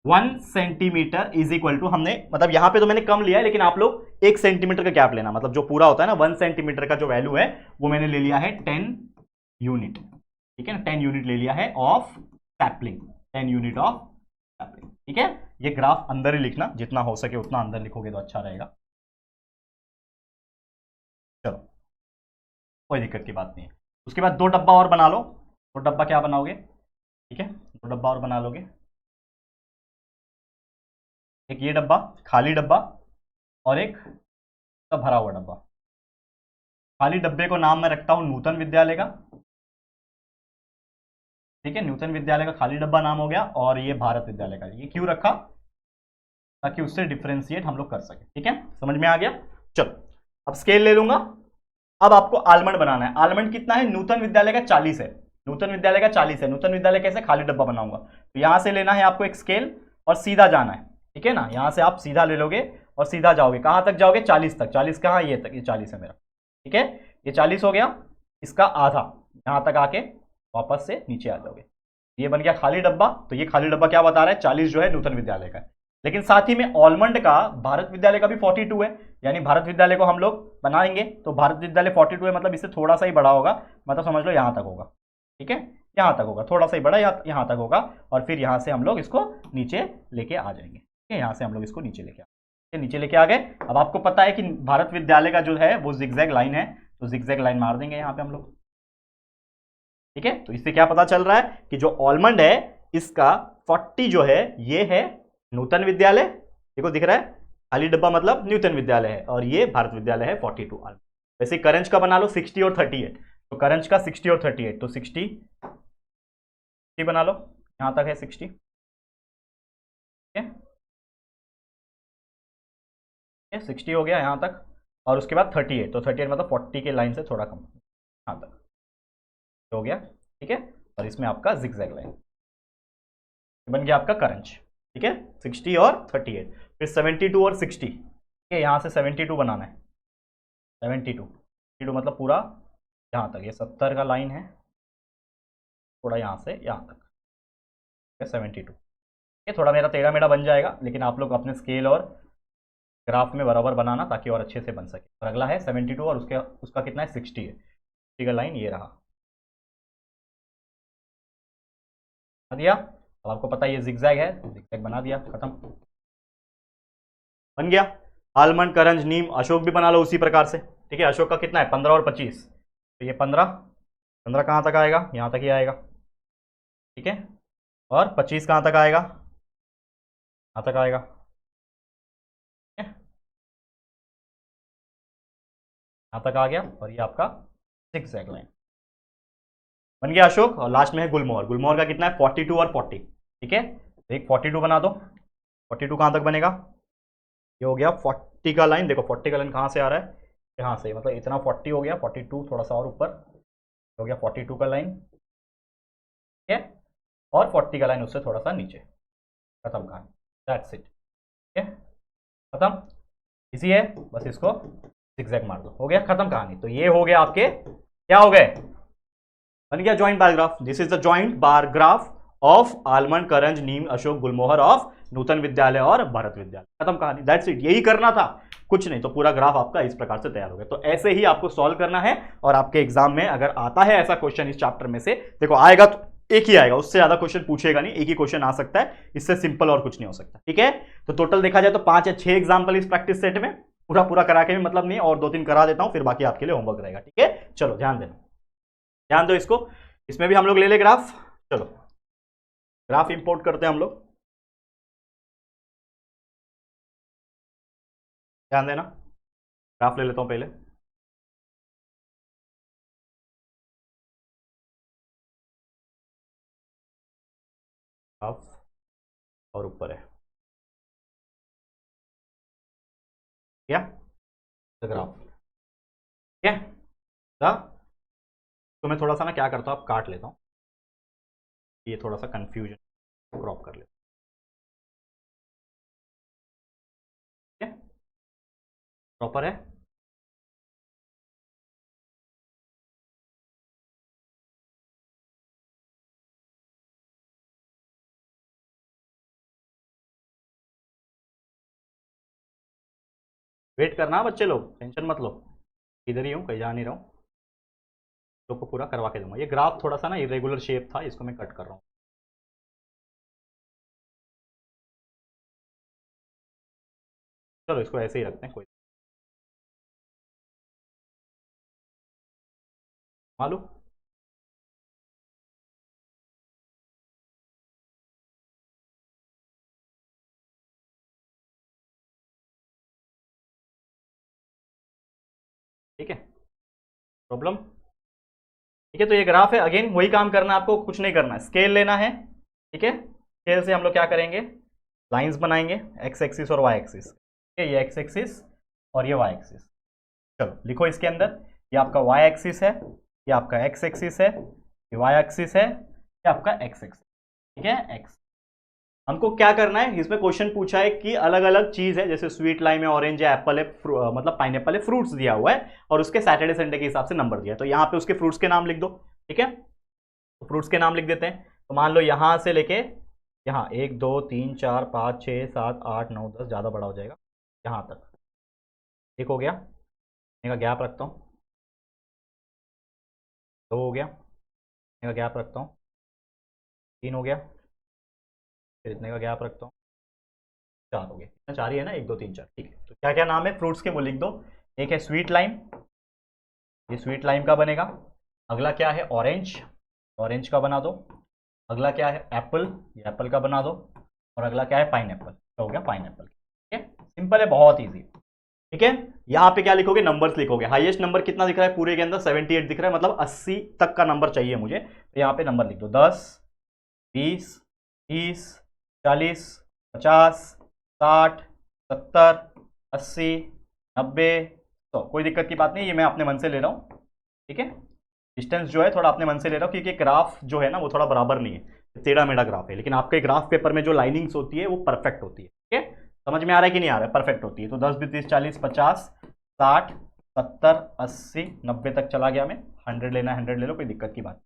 1 centimetre is equal to, हमने मतलब यहां पे तो मैंने कम लिया है, लेकिन आप लोग 1 सेंटीमीटर का गैप लेना, मतलब जो पूरा होता है ना 1 सेंटीमीटर का जो वैल्यू है वो मैंने ले लिया है 10 यूनिट, ठीक है ना, 10 यूनिट ले लिया है of sapling, 10 unit of sapling, ठीक है। ये ग्राफ अंदर ही लिखना, जितना हो सके उतना अंदर लिखोगे तो अच्छा रहेगा। चलो कोई दिक्कत की बात नहीं है। उसके बाद 2 डब्बा और बना लो, 2 डब्बा क्या बनाओगे, ठीक है, 2 डब्बा और बना लोगे, एक ये डब्बा खाली डब्बा और एक सब भरा हुआ डब्बा। खाली डब्बे को नाम मैं रखता हूं नूतन विद्यालय का, ठीक है, नूतन विद्यालय का खाली डब्बा नाम हो गया, और ये भारत विद्यालय का, ये क्यों रखा, ताकि उससे डिफरेंशिएट हम लोग कर सके, ठीक है, समझ में आ गया। चलो अब स्केल ले लूंगा। अब आपको आलमंड बनाना है, आलमंड कितना है, नूतन विद्यालय का 40 है, नूतन विद्यालय का 40 है। नूतन विद्यालय कैसे, खाली डब्बा बनाऊंगा, तो यहां से लेना है आपको एक स्केल और सीधा जाना है, ठीक है ना, यहां से आप सीधा ले लोगे और सीधा जाओगे, कहां तक जाओगे, 40 तक। 40 कहां, ये तक, ये 40 है मेरा, ठीक है, ये 40 हो गया, इसका आधा यहां तक आके वापस से नीचे आ जाओगे, ये बन गया खाली डब्बा। तो ये खाली डब्बा क्या बता रहा है, 40 जो है नूतन विद्यालय का है, लेकिन साथ ही में ऑलमंड का भारत विद्यालय का भी 42 है, यानी भारत विद्यालय को हम लोग बनाएंगे तो भारत विद्यालय 42 है, मतलब इससे थोड़ा सा ही बड़ा होगा, मतलब समझ लो यहां तक होगा, ठीक है, यहां तक होगा, थोड़ा सा ही बड़ा यहां तक होगा, और फिर यहां से हम लोग इसको नीचे लेके आ जाएंगे, ठीक है, यहां से हम लोग इसको नीचे लेके आ गए। अब आपको पता है कि भारत विद्यालय का जो है वो जिगजैग लाइन है, तो जिगजैग लाइन मार देंगे यहां पे हम लोग, ठीक है। तो इससे क्या पता चल रहा है कि जो ऑलमंड है इसका 40 जो है ये है नूतन विद्यालय, देखो दिख रहा है, खाली डब्बा मतलब नूतन विद्यालय है, और ये भारत विद्यालय है 42 ऑलमंड। वैसे करंज का बना लो 60 और 38, तो करंज का 60 और 38, तो 60 बना लो, यहां तक है 60, ठीक है, 60 हो गया यहां तक, और उसके बाद 38, तो 38 मतलब 40 के लाइन से थोड़ा कम यहां तक हो गया, ठीक है, और इसमें आपका जिगजैग लाइन बन गया आपका करंज, ठीक है, 60 और 38, फिर 72 और 60, ठीक है, यहां से 72 बनाना है, 72 मतलब पूरा यहां तक, ये 70 का लाइन है, थोड़ा यहां से यहां तक, ठीक है, 72, ये थोड़ा मेरा टेढ़ा मेढ़ा बन जाएगा, लेकिन आप लोग अपने स्केल और ग्राफ में बराबर बनाना ताकि और अच्छे से बन सके। और अगला है 72 और उसका कितना है, 60 है, 60 का लाइन ये रहा दिया। अब आपको पता है ये जिगजैग है, जिगजैग बना दिया, खत्म, बन गया। आलमंड, करंज, नीम, अशोक भी बना लो उसी प्रकार से, ठीक है। अशोक का कितना है, 15 और 25, तो ये 15 कहाँ तक आएगा, यहाँ तक ही आएगा, ठीक है, और 25 कहाँ तक आएगा, यहाँ तक आएगा, ठीक है, यहाँ तक आ गया, और ये आपका जिगजैग लाइन बन गया अशोक। और लास्ट में है गुलमोहर, गुलमोहर का कितना है, 42 और 40, ठीक है, एक 42 बना दो, 42 कहाँ तक बनेगा, ये हो गया 40 का लाइन, देखो 40 का लाइन कहाँ से आ रहा है, यहाँ से मतलब इतना 40 हो गया, 42 थोड़ा सा और ऊपर हो गया, 42 का लाइन, ठीक है, और 40 का लाइन उससे थोड़ा सा नीचे, खत्म कहानी, दैट्स इट, ठीक है, खत्म, इसी है, बस इसको zigzag मार दो, हो गया, खत्म कहानी। तो ये हो गया आपके, क्या हो गए, बन गया joint bar graph. This is the joint bar graph of almond, karanj, neem, ashok, gulmohar of Nutan Vidyalaya और भारत विद्यालय, खत्म कहानी, दैट्स इट, यही करना था, कुछ नहीं। तो पूरा ग्राफ आपका इस प्रकार से तैयार हो गया। तो ऐसे ही आपको सॉल्व करना है, और आपके एग्जाम में अगर आता है ऐसा क्वेश्चन इस चैप्टर में से, देखो आएगा तो एक ही आएगा, उससे ज्यादा क्वेश्चन पूछेगा नहीं, एक ही क्वेश्चन आ सकता है, इससे सिंपल और कुछ नहीं हो सकता, ठीक है। तो टोटल देखा जाए तो 5 या 6 एग्जाम्पल इस प्रैक्टिस सेट में, पूरा पूरा करा के भी मतलब नहीं, और 2-3 करा देता हूं, फिर बाकी आपके लिए होमवर्क रहेगा, ठीक है। चलो ध्यान देना, ध्यान दो इसको, इसमें भी हम लोग ले ले ग्राफ, चलो ग्राफ इंपोर्ट करते हैं हम लोग, ध्यान देना, ग्राफ ले लेता हूं पहले, ग्राफ और ऊपर है क्या, ग्राफ, ठीक है। तो मैं थोड़ा सा ना क्या करता हूं, आप काट लेता हूं, ये थोड़ा सा कंफ्यूजन, क्रॉप कर लेता हूं, ठीक है, प्रॉपर है, वेट करना बच्चे लोग, टेंशन मत लो, इधर ही हूँ, कहीं जा नहीं रहा हूँ, लोग को पूरा करवा के दूंगा। ये ग्राफ थोड़ा सा ना इरेगुलर शेप था, इसको मैं कट कर रहा हूँ, चलो इसको ऐसे ही रखते हैं, कोई मालूम, ठीक है, प्रॉब्लम, ठीक है। तो ये ग्राफ है, अगेन वही काम करना है आपको, कुछ नहीं करना है, स्केल लेना है, ठीक है, स्केल से हम लोग क्या करेंगे, लाइंस बनाएंगे, एक्स एक्सिस और वाई एक्सिस, ठीक है, ये एक्स एक्सिस और ये वाई एक्सिस, चलो लिखो इसके अंदर, ये आपका वाई एक्सिस है, ये आपका एक्स एक्सिस है, ये वाई एक्सिस है, ये आपका एक्स एक्सिस, ठीक है, एक्स। हमको क्या करना है, इसमें क्वेश्चन पूछा है कि अलग अलग चीज है, जैसे स्वीट लाइम है, ऑरेंज है, एप्पल है, मतलब पाइनएप्पल है, फ्रूट्स दिया हुआ है, और उसके सैटरडे संडे के हिसाब से नंबर दिया है, तो यहाँ पे उसके फ्रूट्स के नाम लिख दो, ठीक है, तो फ्रूट्स के नाम लिख देते हैं। तो मान लो यहाँ से लेके यहाँ 1 2 3 4 5 6 7 8 9 10, ज़्यादा बड़ा हो जाएगा, यहाँ तक, एक हो गया, इतने का गैप रखता हूँ, 2 हो गया, इतने का गैप रखता हूँ, 3 हो गया, फिर इतने का गैप रखता हूँ, 4 हो गए, इतना 4 ही है ना, 1 2 3 4, ठीक है। तो क्या क्या नाम है फ्रूट्स के वो लिख दो, एक है स्वीट लाइम, ये स्वीट लाइम का बनेगा, अगला क्या है ऑरेंज, ऑरेंज का बना दो, अगला क्या है एप्पल, ये एप्पल का बना दो, और अगला क्या है पाइनएप्पल, तो हो गया पाइनएप्पल, ठीक है, सिंपल है, बहुत ईजी, ठीक है। यहाँ पे क्या लिखोगे, नंबर्स लिखोगे, हाईएस्ट नंबर कितना दिख रहा है पूरे के अंदर, 78 दिख रहा है, मतलब 80 तक का नंबर चाहिए मुझे, तो यहाँ पे नंबर लिख दो, 10 20 30 40 50 60 70 80 90 100, कोई दिक्कत की बात नहीं, ये मैं अपने मन से ले रहा हूँ, ठीक है, डिस्टेंस जो है थोड़ा अपने मन से ले रहा हूँ, क्योंकि ग्राफ जो है ना वो थोड़ा बराबर नहीं है, टेढ़ा मेढ़ा ग्राफ है, लेकिन आपके ग्राफ पेपर में जो लाइनिंग्स होती है वो परफेक्ट होती है, ठीक है, समझ में आ रहा है कि नहीं आ रहा है, परफेक्ट होती है। तो 10 20 30 40 50 60 70 80 90 तक चला गया, मैं 100 लेना है 100 ले लो, कोई दिक्कत की बात।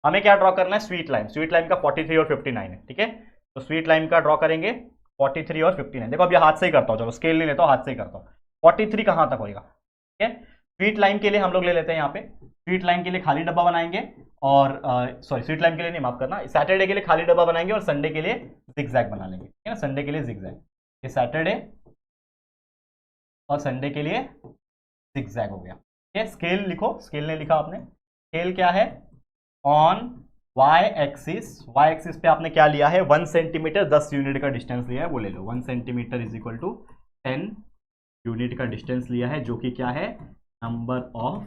हमें क्या ड्रॉ करना है, स्वीट लाइम, स्वीट लाइम का 43 और 59 है, ठीक है, तो स्वीट लाइम का ड्रॉ करेंगे 43 और 59, देखो अब ये हाथ से ही करता हूँ, चलो स्केल नहीं लेता हूँ, हाथ से ही करता हूँ, 43 कहाँ तक होगा, ठीक है। स्वीट लाइन के लिए हम लोग ले लेते हैं यहाँ पे, स्वीट लाइन के लिए खाली डब्बा बनाएंगे, और सॉरी स्वीट लाइन के लिए नहीं, माफ करना, सैटरडे के लिए खाली डब्बा बनाएंगे और संडे के लिए जिगजैग बना लेंगे, ठीक है ना, संडे के लिए जिगजैग, ये सैटरडे और संडे के लिए जिगजैग हो गया, ठीक है। स्केल लिखो, स्केल ने लिखा आपने, स्केल क्या है, ऑन वाई एक्सिस पे आपने क्या लिया है, 1 सेंटीमीटर 10 यूनिट का डिस्टेंस लिया है, वो ले लो, 1 centimetre is equal to 10 unit का डिस्टेंस लिया है, जो कि क्या है, नंबर ऑफ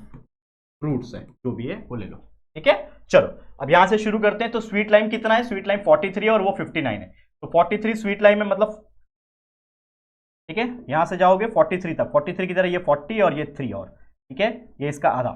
फ्रूट्स है, जो भी है वो ले लो, ठीक है। चलो अब यहां से शुरू करते हैं, तो स्वीट लाइम कितना है, स्वीट लाइम 43 और वो 59 है, तो 43 स्वीट लाइम में मतलब, ठीक है, यहां से जाओगे 43 तक, 43 की तरह ये 40 और ये 3 और, ठीक है, ये इसका आधा,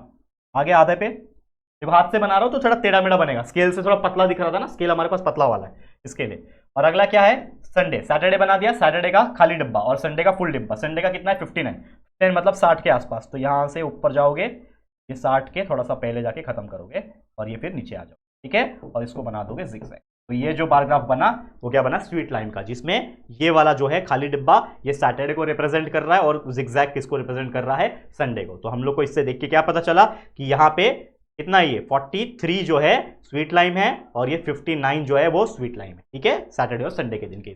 आगे आधे पे देखो हाथ से बना रहा हूं तो थोड़ा टेढ़ा मेढ़ा बनेगा, स्केल से थोड़ा पतला दिख रहा था ना, स्केल हमारे पास पतला वाला है इसके लिए। और अगला क्या है, संडे, सैटरडे बना दिया, सैटरडे का खाली डिब्बा और संडे का फुल डिब्बा। संडे का कितना है 59, 10 मतलब 60 के आसपास। तो यहां से ऊपर जाओगे, ये 60 के थोड़ा सा पहले जाके खत्म करोगे और ये फिर नीचे आ जाओ, ठीक है, और इसको बना दोगे जिगजैग। तो ये जो बार ग्राफ बना वो क्या बना, स्ट्रेट लाइन का, जिसमें ये वाला जो है खाली डिब्बा ये सैटरडे को रिप्रेजेंट कर रहा है और जिगजैग किसको रिप्रेजेंट कर रहा है, संडे को। तो हम लोग को इससे देख के क्या पता चला कि यहाँ पे कितना, ये 43 जो है स्वीट लाइन है और ये 59 जो है वो स्वीट लाइन है, ठीक है, सैटरडे और संडे के दिन के।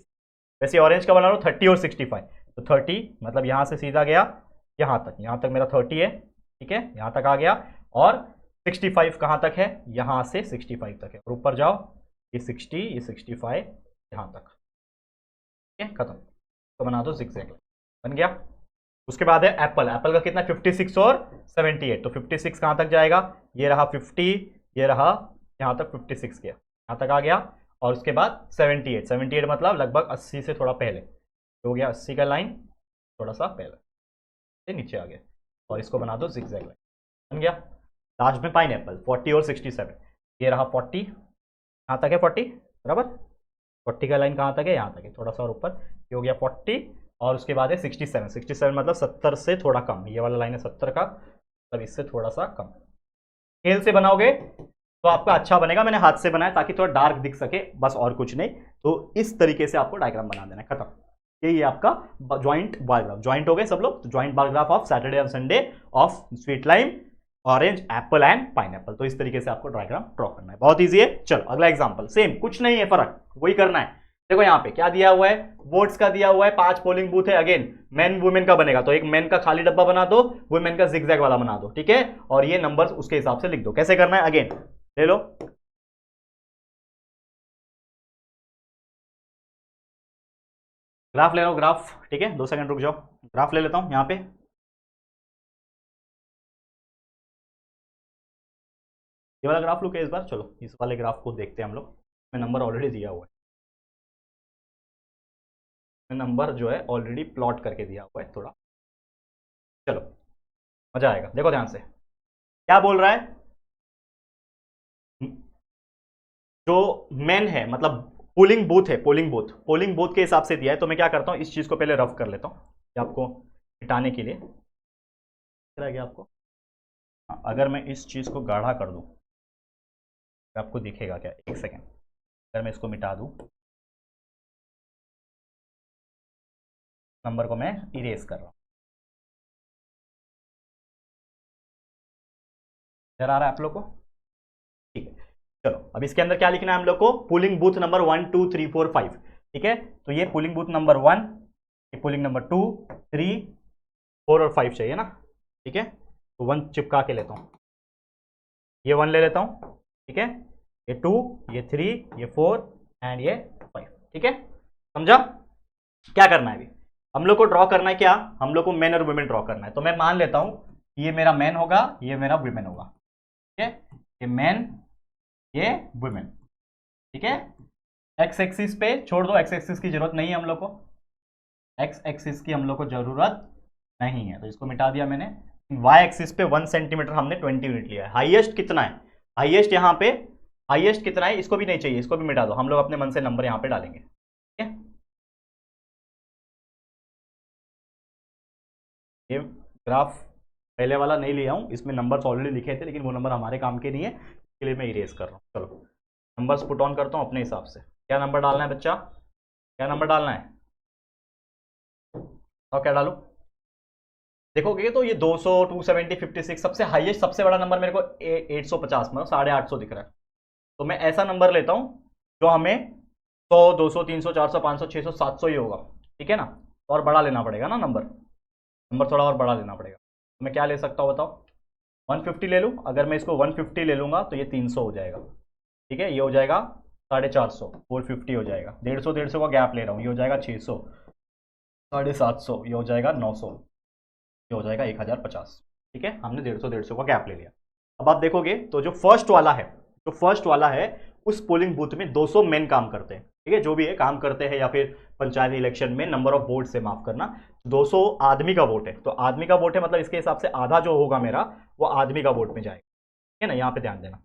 वैसे ऑरेंज का बना रहा हूँ 30 और 65, तो 30 मतलब यहाँ से सीधा गया यहाँ तक मेरा 30 है, ठीक है, यहाँ तक आ गया। और 65 कहाँ तक है, यहाँ से 65 तक है, और ऊपर जाओ ये 60, ये 65 यहाँ तक, ठीक है, खत्म। तो बना दो जिगजैग, बन गया। उसके बाद है एप्पल, एप्पल का कितना 56 और 78, तो 56 कहाँ तक जाएगा, ये रहा 50, ये रहा यहाँ तक 56 गया, यहाँ तक आ गया। और उसके बाद 78, 78 मतलब लगभग 80 से थोड़ा पहले हो गया, 80 का लाइन थोड़ा सा पहले से नीचे आ गया, और इसको बना दो जिगजैग लाइन, बन गया। लास्ट में पाइनएप्पल 40 और 67, ये रहा 40, यहाँ तक है 40 बराबर, 40 का लाइन कहाँ तक है, यहाँ तक है, थोड़ा सा और ऊपर, ये हो गया 40। और उसके बाद है 67, 67 मतलब 70 से थोड़ा कम, ये वाला लाइन है 70 का, मतलब इससे थोड़ा सा कम। स्केल से बनाओगे तो आपका अच्छा बनेगा, मैंने हाथ से बनाया ताकि थोड़ा डार्क दिख सके, बस और कुछ नहीं। तो इस तरीके से आपको डायग्राम बना देना है, खत्म। ये आपका ज्वाइंट बार ग्राफ, ज्वाइंट हो गए सब लोग, तो joint bar graph of Saturday और Sunday of sweet lime, orange, apple and pineapple. तो इस तरीके से आपको डायग्राम ड्रॉ करना है, बहुत ईजी है। चलो अगला एग्जांपल, सेम कुछ नहीं है फर्क, वही करना है। देखो यहाँ पे क्या दिया हुआ है, वोट्स का दिया हुआ है, 5 पोलिंग बूथ है, अगेन मेन वुमेन का बनेगा, तो एक मेन का खाली डब्बा बना दो, वुमेन का जिगजैग वाला बना दो, ठीक है, और ये नंबर्स उसके हिसाब से लिख दो। कैसे करना है, अगेन ले लो, ग्राफ ले लो, ग्राफ, ठीक है, 2 सेकंड रुक जाओ, ग्राफ ले लेता हूं यहाँ पे। ये वाला ग्राफ लूँ क्या इस बार, चलो इस वाले ग्राफ को देखते हैं हम लोग, में नंबर ऑलरेडी दिया हुआ है, नंबर जो है ऑलरेडी प्लॉट करके दिया हुआ है थोड़ा, चलो मजा आएगा। देखो ध्यान से क्या बोल रहा है, जो मेन है मतलब पोलिंग बूथ है, पोलिंग बूथ के हिसाब से दिया है। तो मैं क्या करता हूँ, इस चीज को पहले रफ कर लेता हूँ आपको मिटाने के लिए, रह गया आपको। अगर मैं इस चीज को गाढ़ा कर दूं आपको दिखेगा क्या, एक सेकेंड, अगर मैं इसको मिटा दूं, नंबर को मैं इरेज कर रहा हूं, नजर आ रहा है आप लोग को, ठीक है। चलो अब इसके अंदर क्या लिखना है हम लोग को, पोलिंग बूथ नंबर 1 2 3 4 5, ठीक है। तो ये पोलिंग बूथ नंबर 1, ये पोलिंग नंबर 2 3 4 और 5 चाहिए ना, ठीक है। तो 1 चिपका के लेता हूं, ये 1 ले लेता हूं, ठीक है, ये 2, ये 3, ये 4 एंड ये 5, ठीक है, समझा। क्या करना है अभी हम लोग को, ड्रॉ करना है क्या, हम लोग को मेन और वुमेन ड्रॉ करना है। तो मैं मान लेता हूं ये मेरा मेन होगा, ये मेरा वुमेन होगा, ठीक है, ये मेन ये वुमेन, ठीक है। एक्स एक्सिस पे छोड़ दो, एक्स एक्सिस की जरूरत नहीं है हम लोग को, एक्स एक्सिस की हम लोग को जरूरत नहीं है, तो इसको मिटा दिया मैंने। वाई एक्सिस पे 1 सेंटीमीटर हमने 20 यूनिट लिया है। हाईएस्ट कितना है, हाईएस्ट यहाँ पे, हाईएस्ट कितना है, इसको भी नहीं चाहिए, इसको भी मिटा दो, हम लोग अपने मन से नंबर यहाँ पे डालेंगे, ठीक है। ये ग्राफ पहले वाला नहीं लिया हूँ, इसमें नंबर्स ऑलरेडी लिखे थे, लेकिन वो नंबर हमारे काम के नहीं है, इसके लिए मैं इरेज कर रहा हूँ। चलो नंबर्स पुट ऑन करता हूँ अपने हिसाब से, क्या नंबर डालना है बच्चा, क्या नंबर डालना है, और क्या डालू, देखोगे तो ये 200 270 56, सबसे हाईएस्ट सबसे बड़ा नंबर मेरे को 850 मतलब 850 दिख रहा है। तो मैं ऐसा नंबर लेता हूँ जो हमें 100 200 300 400 500 600 700 ही होगा, ठीक है ना, और बड़ा लेना पड़ेगा ना, नंबर थोड़ा और बड़ा लेना पड़ेगा। तो मैं क्या ले सकता हूँ बताओ, 150 ले लूँ, अगर मैं इसको 150 ले लूँगा तो ये 300 हो जाएगा, ठीक है, ये हो जाएगा 450, 450 हो जाएगा, 150 का गैप ले रहा हूँ, ये हो जाएगा 600, 750, ये हो जाएगा 900, ये हो जाएगा 1050, ठीक है, हमने 150 का गैप ले लिया। अब आप देखोगे तो जो फर्स्ट वाला है उस पोलिंग बूथ में 200 मेन काम करते हैं, ठीक है, जो भी है काम करते हैं या फिर पंचायत इलेक्शन में नंबर ऑफ वोट से माफ करना, 200 आदमी का वोट है, तो आदमी का वोट है मतलब इसके हिसाब से आधा जो होगा मेरा वो आदमी का वोट में जाएगा, ठीक है ना। यहाँ पे ध्यान देना,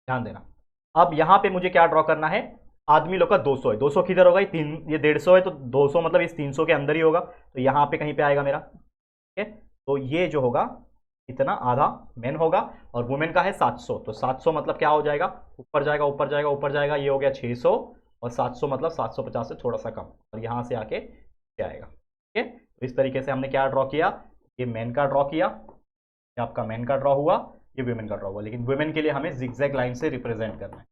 ध्यान देना। अब यहाँ पे मुझे क्या ड्रॉ करना है, आदमी लोग का 200 है, 200 किधर होगा, ये 150 है, तो 200 मतलब इस 300 के अंदर ही होगा, तो यहाँ पे कहीं पे आएगा मेरा, ठीक है। तो ये जो होगा इतना आधा मेन होगा, और वुमेन का है 700, तो 700 मतलब क्या हो जाएगा, ऊपर जाएगा ऊपर जाएगा ऊपर जाएगा, ये हो गया 600, और 700 मतलब 750 से थोड़ा सा कम, और यहाँ से आके क्या आएगा, ठीक है। तो इस तरीके से हमने क्या ड्रॉ किया, ये मेन का ड्रॉ किया, ये आपका मेन का ड्रॉ हुआ, ये वुमेन का ड्रॉ हुआ, लेकिन वुमेन के लिए हमें जिगजैग लाइन से रिप्रेजेंट करना है।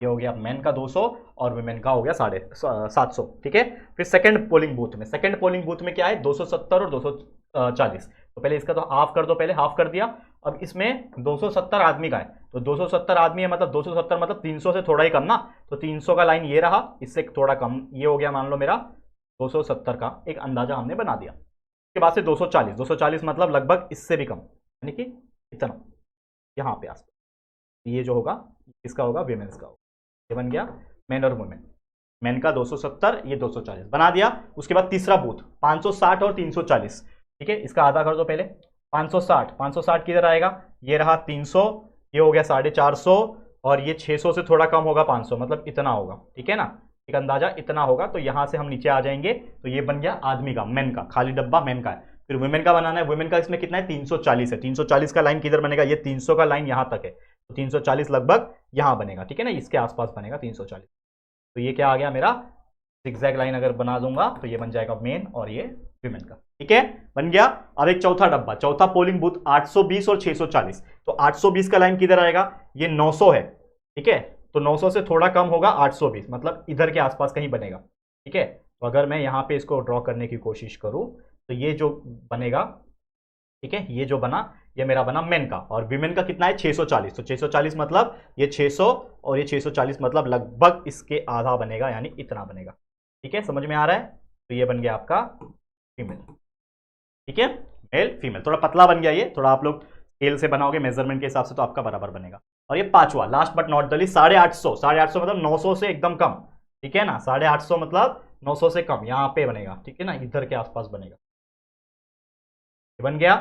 ये हो गया मेन का 200 और वुमेन का हो गया 750, ठीक है। फिर सेकंड पोलिंग बूथ में, सेकंड पोलिंग बूथ में क्या है, 270 और 240, तो पहले इसका तो हाफ कर दो, पहले हाफ कर दिया। अब इसमें 270 आदमी का है, तो 270 आदमी है मतलब 270 मतलब 300 से थोड़ा ही कम ना, तो 300 का लाइन ये रहा, इससे थोड़ा कम ये हो गया, मान लो मेरा 270 का एक अंदाजा हमने बना दिया। उसके बाद से 240, 240 मतलब लगभग इससे भी कम, यानी कि इतना यहाँ पे आसपास, ये जो होगा इसका होगा विमेंस का होगा, ये बन गया मैन और वुमेन। मैन का 270, ये 240 बना दिया। उसके बाद तीसरा बूथ 560 और 340, ठीक है, इसका आधा कर दो पहले, 560, 560 किधर आएगा, ये रहा 300, ये हो गया 450, और ये 600 से थोड़ा कम होगा 500, मतलब इतना होगा, ठीक है ना, एक अंदाजा इतना होगा। तो यहां से हम नीचे आ जाएंगे, तो ये बन गया आदमी का, मेन का, खाली डब्बा मेन का है। फिर वुमेन का बनाना है, वुमेन का इसमें कितना है, 340 है, 340 का लाइन किधर बनेगा, ये 300 का लाइन यहां तक है, तो 340 लगभग यहां बनेगा, ठीक है ना, इसके आसपास बनेगा 340। तो ये क्या आ गया मेरा जिगजैग लाइन, अगर बना दूंगा तो ये बन जाएगा मेन और ये विमेन का, ठीक है, बन गया। अब एक चौथा डब्बा, चौथा पोलिंग बूथ 820 और 640, तो 820 का लाइन किधर आएगा, ये 900 है, ठीक है, तो 900 से थोड़ा कम होगा 820, मतलब इधर के आसपास कहीं बनेगा, ठीक है। तो अगर मैं यहाँ पे इसको ड्रॉ करने की कोशिश करूं तो ये जो बनेगा, ठीक है, ये जो बना ये मेरा बना मेन का, और विमेन का कितना है 640, तो 640 मतलब ये 600 और ये 640 मतलब लगभग इसके आधा बनेगा, यानी इतना बनेगा, ठीक है, समझ में आ रहा है। तो ये बन गया आपका फीमेल, ठीक है, मेल फीमेल, थोड़ा पतला बन गया ये, थोड़ा आप लोग स्केल से बनाओगे मेजरमेंट के हिसाब से तो आपका बराबर बनेगा। और ये पांचवा last but not the least 850, 850 मतलब 900 से एकदम कम, ठीक है ना, 850 मतलब 900 से कम यहाँ पे बनेगा, ठीक है ना, इधर के आसपास बनेगा, ये बन गया,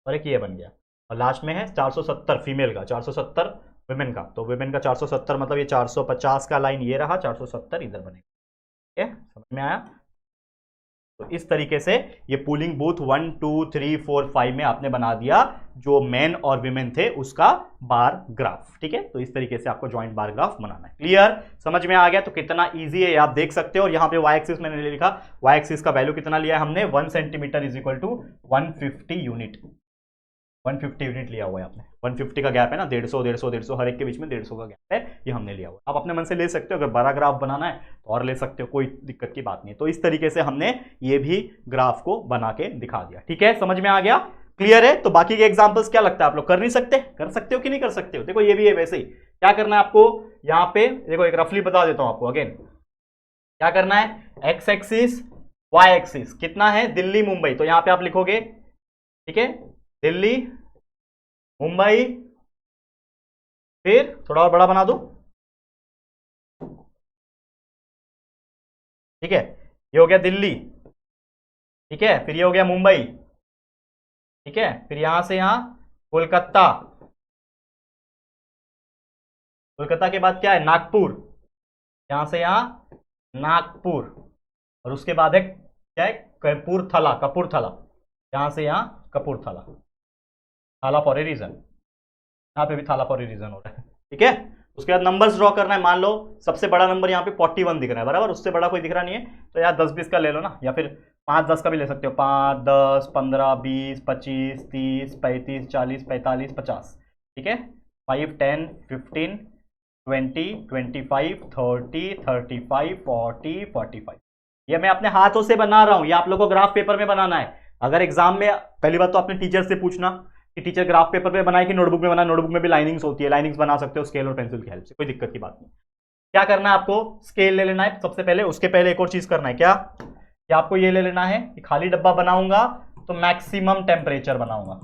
और एक ये बन गया, और लास्ट में है 470 फीमेल का, 470 वुमेन का, तो वुमेन का 470 मतलब ये 450 का लाइन ये रहा, 470 इधर बनेगा, ठीक है, समझ में आया। तो इस तरीके से ये पूलिंग बूथ 1 2 3 4 5 में आपने बना दिया जो मेन और विमेन थे उसका बार ग्राफ, ठीक है। तो इस तरीके से आपको जॉइंट बार ग्राफ बनाना है, क्लियर, समझ में आ गया। तो कितना इजी है आप देख सकते हो, और यहाँ पे वाई एक्सिस मैंने लिखा, वाई एक्सिस का वैल्यू कितना लिया है हमने, 1 centimetre is equal to 150 unit, 150 unit लिया हुआ है आपने, 150 का गैप है ना, 150 150 150 हर एक के बीच में 150 का गैप है, ये हमने लिया हुआ है। आप अपने मन से ले सकते हो, अगर बड़ा ग्राफ बनाना है तो और ले सकते हो, कोई दिक्कत की बात नहीं। तो इस तरीके से हमने ये भी ग्राफ को बना के दिखा दिया, ठीक है, समझ में आ गया, क्लियर है। तो बाकी के एग्जाम्पल्स क्या लगता है आप लोग कर नहीं सकते, कर सकते हो कि नहीं कर सकते हो, देखो ये भी है वैसे ही। क्या करना है आपको, यहाँ पे देखो एक रफली बता देता हूं आपको अगेन, क्या करना है, एक्स एक्सिस वाई एक्सिस कितना है, दिल्ली मुंबई, तो यहां पे आप लिखोगे, ठीक है, दिल्ली मुंबई, फिर थोड़ा और बड़ा बना दो, ठीक है, ये हो गया दिल्ली, ठीक है, फिर ये हो गया मुंबई, ठीक है, फिर यहां से यहां कोलकाता, कोलकाता के बाद क्या है नागपुर, यहां से यहां नागपुर, और उसके बाद है क्या है कपूरथला, कपूरथला, यहां से यहां कपूरथला, थाला फॉर ए रीजन, यहाँ पे भी थाला फॉर ए रीजन हो रहा है, ठीक है। उसके बाद नंबर्स ड्रॉ करना है, मान लो सबसे बड़ा नंबर यहाँ पे 41 दिख रहा है बराबर, उससे बड़ा कोई दिख रहा नहीं है, तो यार 10-20 का ले लो ना, या फिर 5-10 का भी ले सकते हो, 5 10 15 20 25 30 35 40 45 50, ठीक है, 5 10 15 20 25 30 35 40 45, ये मैं अपने हाथों से बना रहा हूं, ये आप लोगों को ग्राफ पेपर में बनाना है। अगर एग्जाम में, पहली बात तो अपने टीचर से पूछना कि टीचर ग्राफ पेपर पे बनाए कि नोटबुक में बनाए, नोटबुक में भी लाइनिंग्स होती है, लाइनिंग्स बना सकते हो स्केल और पेंसिल की हेल्प से, कोई दिक्कत की बात नहीं। क्या करना है आपको, स्केल ले लेना है सबसे पहले, उसके पहले एक और चीज करना है, क्या कि आपको ये ले लेना है कि खाली डब्बा बनाऊंगा तो मैक्सिमम टेम्परेचर बनाऊंगा,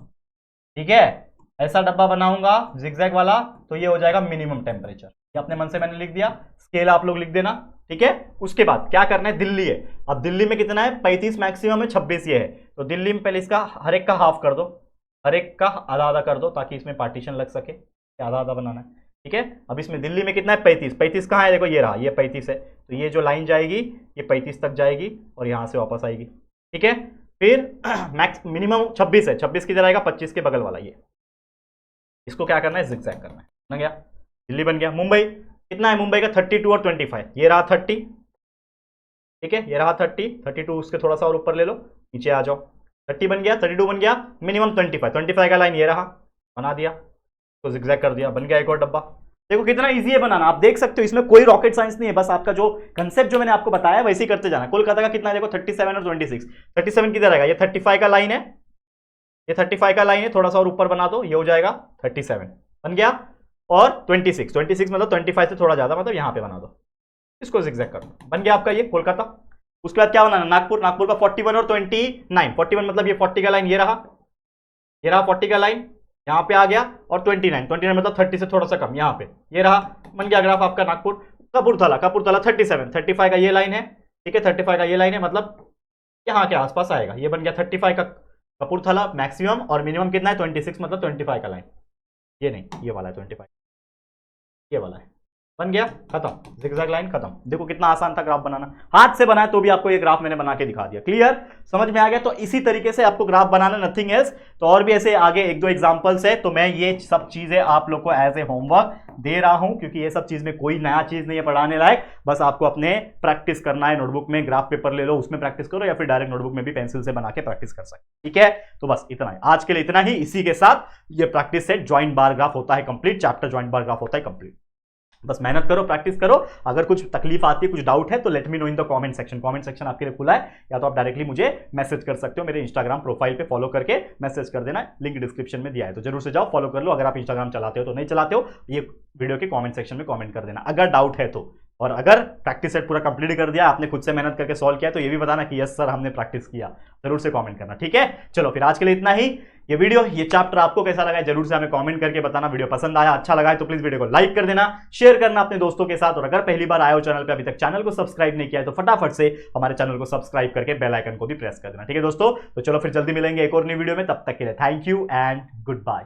ठीक है, ऐसा डब्बा बनाऊंगा जिगजैग वाला तो ये हो जाएगा मिनिमम टेम्परेचर, ये अपने मन से मैंने लिख दिया, स्केल आप लोग लिख देना, ठीक है। उसके बाद क्या करना है, दिल्ली है, अब दिल्ली में कितना है 35 मैक्सिमम है, 26 ये है, तो दिल्ली में पहले इसका हर एक का हाफ कर दो, हर एक का आधा आधा कर दो ताकि इसमें पार्टीशन लग सके, आधा आधा बनाना है, ठीक है। अब इसमें दिल्ली में कितना है 35, 35 कहाँ है, देखो ये रहा, ये 35 है, तो ये जो लाइन जाएगी ये 35 तक जाएगी और यहाँ से वापस आएगी, ठीक है। फिर मैक्स मिनिमम 26 है, 26 किधर आएगा, 25 के बगल वाला ये, इसको क्या करना है, जिगजैग करना है, बन गया, दिल्ली बन गया। मुंबई कितना है, मुंबई का 32 और 25, ये रहा 30, ठीक है, ये रहा 30, 32 उसके थोड़ा सा और ऊपर ले लो, नीचे आ जाओ, 30 बन गया, 32 बन गया, मिनिमम 25, 25 का लाइन ये रहा, बना दिया, तो जिगजैग कर दिया, बन गया एक और डब्बा। देखो कितना इजी है बनाना, आप देख सकते हो, इसमें कोई रॉकेट साइंस नहीं है, बस आपका जो कंसेप्ट जो मैंने आपको बताया वैसे ही करते जाना। कोलकाता का कितना है, देखो 37 और 26, 37 किधर आएगा, ये 35 का लाइन है, ये 35 का लाइन है, थोड़ा सा और ऊपर बना दो, ये हो जाएगा 37, बन गया। और 26, 26 मतलब 25 से थोड़ा ज्यादा, मतलब यहां पे बना दो, इसको जिगजैग कर दो, बन गया आपका ये कोलकाता। उसके बाद क्या बनाना, नागपुर, नागपुर का 41 और 29, 41 मतलब ये 40 का लाइन, ये रहा, ये रहा 40 का लाइन, यहां पे आ गया, और 29 मतलब 30 से थोड़ा सा कम, यहां पे ये रहा, बन गया ग्राफ आपका नागपुर। कपूरथला, कपूरथला 37, 35 का ये लाइन है, ठीक है, 35 का ये लाइन है, मतलब यहां के आसपास आएगा, ये बन गया 35 का कपूरथला मैक्सिमम, और मिनिमम कितना है 26 मतलब 25 का लाइन, ये नहीं ये वाला है 25, ये वाला है, बन गया, खत्म, जिगजैग लाइन खत्म। देखो कितना आसान था ग्राफ बनाना, हाथ से बनाया तो भी आपको ये ग्राफ मैंने बना के दिखा दिया, क्लियर, समझ में आ गया। तो इसी तरीके से आपको ग्राफ बनाना, नथिंग एल्स। तो और भी ऐसे आगे एक दो एग्जांपल्स है, तो मैं ये सब चीजें आप लोग को एज ए होमवर्क दे रहा हूं, क्योंकि ये सब चीज में कोई नया चीज नहीं है पढ़ाने लायक, बस आपको अपने प्रैक्टिस करना है, नोटबुक में ग्राफ पेपर ले लो, उसमें प्रैक्टिस करो, या फिर डायरेक्ट नोटबुक में भी पेंसिल से बना के प्रैक्टिस कर सकते, ठीक है। तो बस इतना है आज के लिए, इतना ही। इसी के साथ ये practice set joint bar graph होता है complete, chapter joint bar graph होता है कंप्लीट। बस मेहनत करो, प्रैक्टिस करो। अगर कुछ तकलीफ आती है, कुछ डाउट है, तो let me know in the comment section. Comment section आपके लिए खुला है, या तो आप डायरेक्टली मुझे मैसेज कर सकते हो, मेरे इंस्टाग्राम प्रोफाइल पे फॉलो करके मैसेज कर देना, लिंक डिस्क्रिप्शन में दिया है, तो जरूर से जाओ फॉलो कर लो। अगर आप इंस्टाग्राम चलाते हो, तो नहीं चलाते हो, ये वीडियो के कमेंट सेक्शन में कमेंट कर देना अगर डाउट है तो। और अगर प्रैक्टिस सेट पूरा कंप्लीट कर दिया, आपने खुद से मेहनत करके सॉल्व किया, तो ये भी बताना कि यस सर हमने प्रैक्टिस किया, जरूर से कमेंट करना, ठीक है। चलो फिर आज के लिए इतना ही। ये वीडियो, ये चैप्टर आपको कैसा लगा है जरूर से हमें कमेंट करके बताना। वीडियो पसंद आया, अच्छा लगा है तो प्लीज वीडियो को लाइक कर देना, शेयर करना अपने दोस्तों के साथ, और अगर पहली बार आए हो चैनल पे, अभी तक चैनल को सब्सक्राइब नहीं किया है, तो फटाफट से हमारे चैनल को सब्सक्राइब करके बेल आइकन को भी प्रेस कर देना, ठीक है दोस्तों। तो चलो फिर जल्दी मिलेंगे एक और नई वीडियो में, तब तक के लिए thank you and good bye.